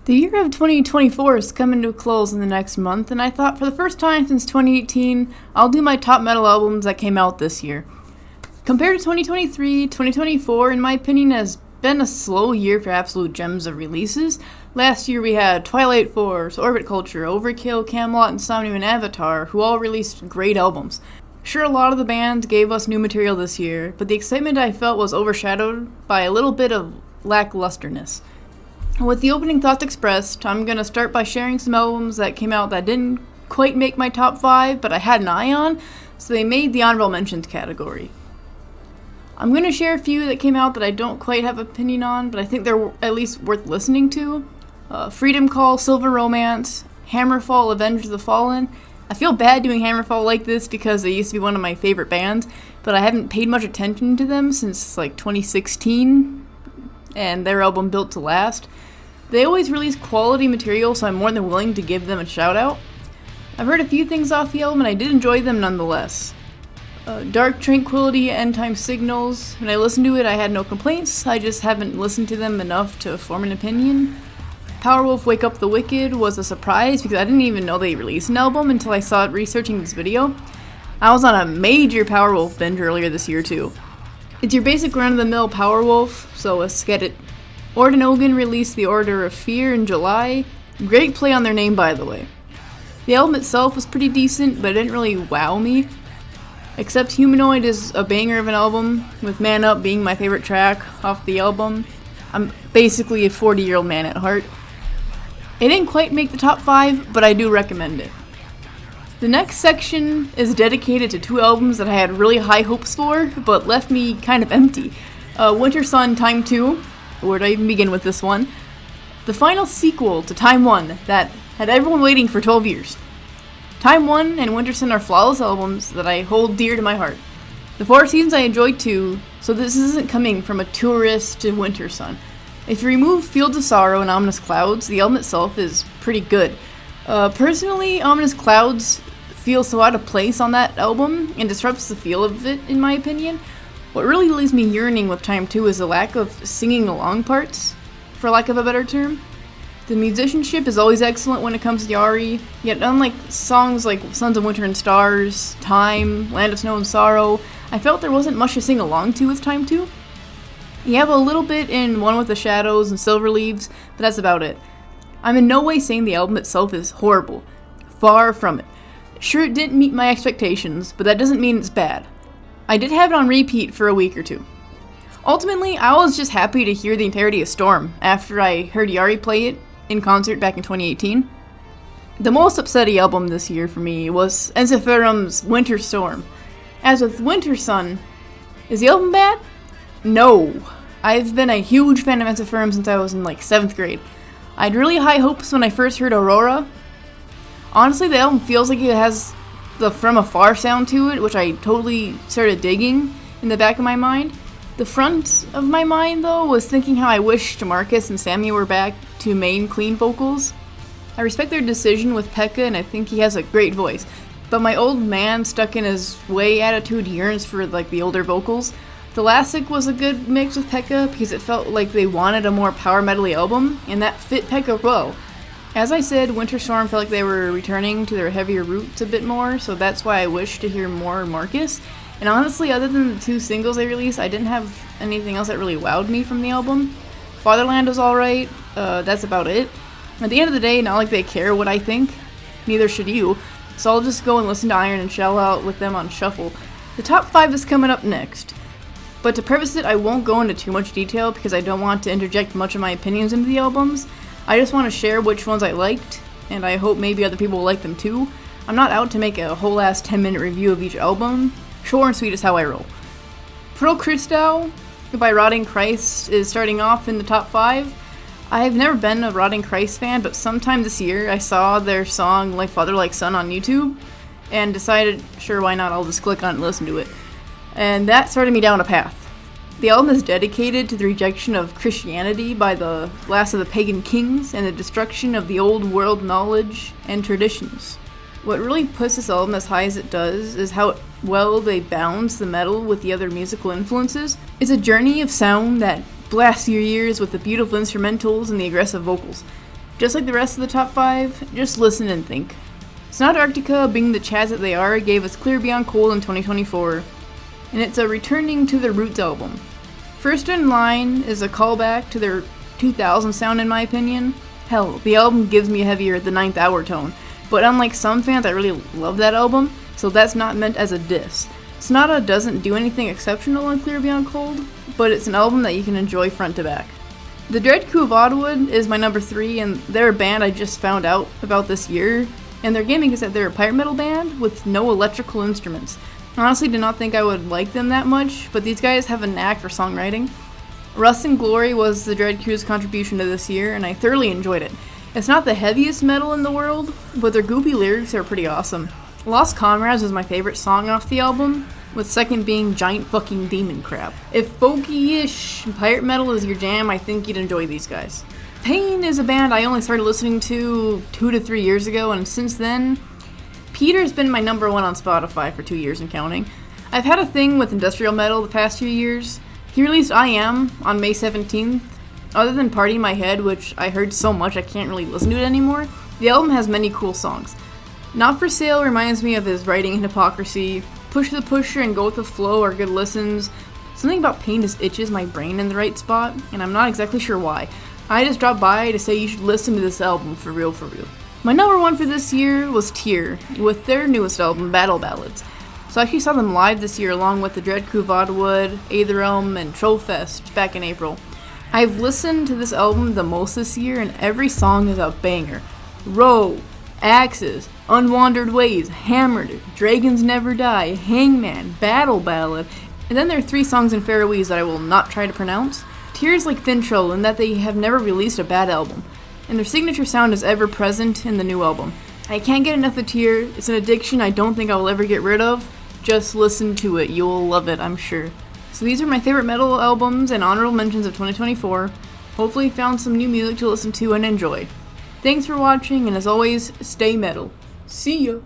The year of 2024 is coming to a close in the next month, and I thought for the first time since 2018, I'll do my top metal albums that came out this year. Compared to 2023, 2024, in my opinion, has been a slow year for absolute gems of releases. Last year we had Twilight Force, Orbit Culture, Overkill, Camelot, Insomnium, and Avatar, who all released great albums. Sure, a lot of the bands gave us new material this year, but the excitement I felt was overshadowed by a little bit of lacklusterness. With the opening thoughts expressed, I'm going to start by sharing some albums that came out that didn't quite make my top 5, but I had an eye on, so they made the honorable mentions category. I'm going to share a few that came out that I don't quite have an opinion on, but I think they're at least worth listening to. Freedom Call, Silver Romance, Hammerfall, Avenge the Fallen. I feel bad doing Hammerfall like this because they used to be one of my favorite bands, but I haven't paid much attention to them since 2016, and their album Built to Last. They always release quality material, so I'm more than willing to give them a shout out. I've heard a few things off the album, and I did enjoy them nonetheless. Dark Tranquility, Endtime Signals. When I listened to it, I had no complaints. I just haven't listened to them enough to form an opinion. Powerwolf, Wake Up the Wicked was a surprise because I didn't even know they released an album until I saw it researching this video. I was on a major Powerwolf binge earlier this year too. It's your basic run-of-the-mill Powerwolf, so let's get it. Orden Ogan released The Order of Fear in July. Great play on their name, by the way. The album itself was pretty decent, but it didn't really wow me. Except Humanoid is a banger of an album, with Man Up being my favorite track off the album. I'm basically a 40-year-old man at heart. It didn't quite make the top 5, but I do recommend it. The next section is dedicated to 2 albums that I had really high hopes for, but left me kind of empty. Wintersun Time 2. Where do I even begin with this one? The final sequel to Time 1 that had everyone waiting for 12 years. Time 1 and Wintersun are flawless albums that I hold dear to my heart. The 4 seasons I enjoyed too, so this isn't coming from a tourist to Wintersun. If you remove Fields of Sorrow and Ominous Clouds, the album itself is pretty good. Personally, Ominous Clouds feels so out of place on that album and disrupts the feel of it, in my opinion. What really leaves me yearning with Time 2 is the lack of singing along parts, for lack of a better term. The musicianship is always excellent when it comes to Yari, yet unlike songs like Sons of Winter and Stars, Time, Land of Snow and Sorrow, I felt there wasn't much to sing along to with Time 2. You have a little bit in One with the Shadows and Silver Leaves, but that's about it. I'm in no way saying the album itself is horrible. Far from it. Sure, it didn't meet my expectations, but that doesn't mean it's bad. I did have it on repeat for a week or two. Ultimately, I was just happy to hear the entirety of Storm after I heard Yari play it in concert back in 2018. The most upsetting album this year for me was Ensiferum's Winter Storm. As with Wintersun, is the album bad? No. I've been a huge fan of Ensiferum since I was in 7th grade. I had really high hopes when I first heard Aurora. Honestly, the album feels like it has the From Afar sound to it, which I totally started digging in the back of my mind. The front of my mind, though, was thinking how I wished Marcus and Sammy were back to main clean vocals. I respect their decision with Pekka, and I think he has a great voice, but my old man stuck in his way attitude yearns for the older vocals. The Lassic was a good mix with Pekka because it felt like they wanted a more power metal-y album, and that fit Pekka well. As I said, Winter Storm felt like they were returning to their heavier roots a bit more, so that's why I wish to hear more Marcus. And honestly, other than the 2 singles they released, I didn't have anything else that really wowed me from the album. Fatherland was alright, that's about it. At the end of the day, not like they care what I think, neither should you, so I'll just go and listen to Iron and Shell Out with them on shuffle. The top 5 is coming up next. But to preface it, I won't go into too much detail because I don't want to interject much of my opinions into the albums. I just want to share which ones I liked, and I hope maybe other people will like them too. I'm not out to make a whole ass 10-minute review of each album. Short and sweet is how I roll. Pro Xristou by Rotting Christ is starting off in the top 5. I've never been a Rotting Christ fan, but sometime this year I saw their song Like Father Like Son on YouTube, and decided, sure, why not, I'll just click on it and listen to it. And that started me down a path. The album is dedicated to the rejection of Christianity by the last of the pagan kings and the destruction of the old world knowledge and traditions. What really puts this album as high as it does is how well they balance the metal with the other musical influences. It's a journey of sound that blasts your ears with the beautiful instrumentals and the aggressive vocals. Just like the rest of the top 5, just listen and think. Sonata Arctica, being the Chads that they are, gave us Clear Beyond Cold in 2024, and it's a returning to their roots album. First in line is a callback to their 2000 sound in my opinion. Hell, the album gives me a heavier The Ninth Hour tone, but unlike some fans, I really love that album, so that's not meant as a diss. Sonata doesn't do anything exceptional on Clear Beyond Cold, but it's an album that you can enjoy front to back. The Dreadcrew of Oddwood is my number 3, and they're a band I just found out about this year, and their gimmick is that they're a pirate metal band with no electrical instruments. I honestly did not think I would like them that much, but these guys have a knack for songwriting. Rust and Glory was the Dreadcrew's contribution to this year, and I thoroughly enjoyed it. It's not the heaviest metal in the world, but their goofy lyrics are pretty awesome. Lost Comrades was my favorite song off the album, with second being Giant Fucking Demon Crap. If folky-ish pirate metal is your jam, I think you'd enjoy these guys. Pain is a band I only started listening to 2 to 3 years ago, and since then, Peter's been my number 1 on Spotify for 2 years and counting. I've had a thing with industrial metal the past few years. He released I Am on May 17th. Other than Party in My Head, which I heard so much I can't really listen to it anymore, the album has many cool songs. Not For Sale reminds me of his writing and hypocrisy. Push the Pusher and Go With The Flow are good listens. Something about Pain just itches my brain in the right spot, and I'm not exactly sure why. I just dropped by to say you should listen to this album for real for real. My number 1 for this year was Tyr, with their newest album, Ballads. So I actually saw them live this year along with the Dreadcrew of Oddwood, Aetherrealm, and Trollfest back in April. I've listened to this album the most this year, and every song is a banger. Row, Axes, Unwandered Ways, Hammered, Dragons Never Die, Hangman, Battle Ballad, and then there are 3 songs in Faroese that I will not try to pronounce. Tears like Thin Troll in that they have never released a bad album, and their signature sound is ever present in the new album. I can't get enough of Tyr. It's an addiction I don't think I will ever get rid of. Just listen to it, you'll love it, I'm sure. So these are my favorite metal albums and honorable mentions of 2024. Hopefully you found some new music to listen to and enjoy. Thanks for watching, and as always, stay metal. See ya!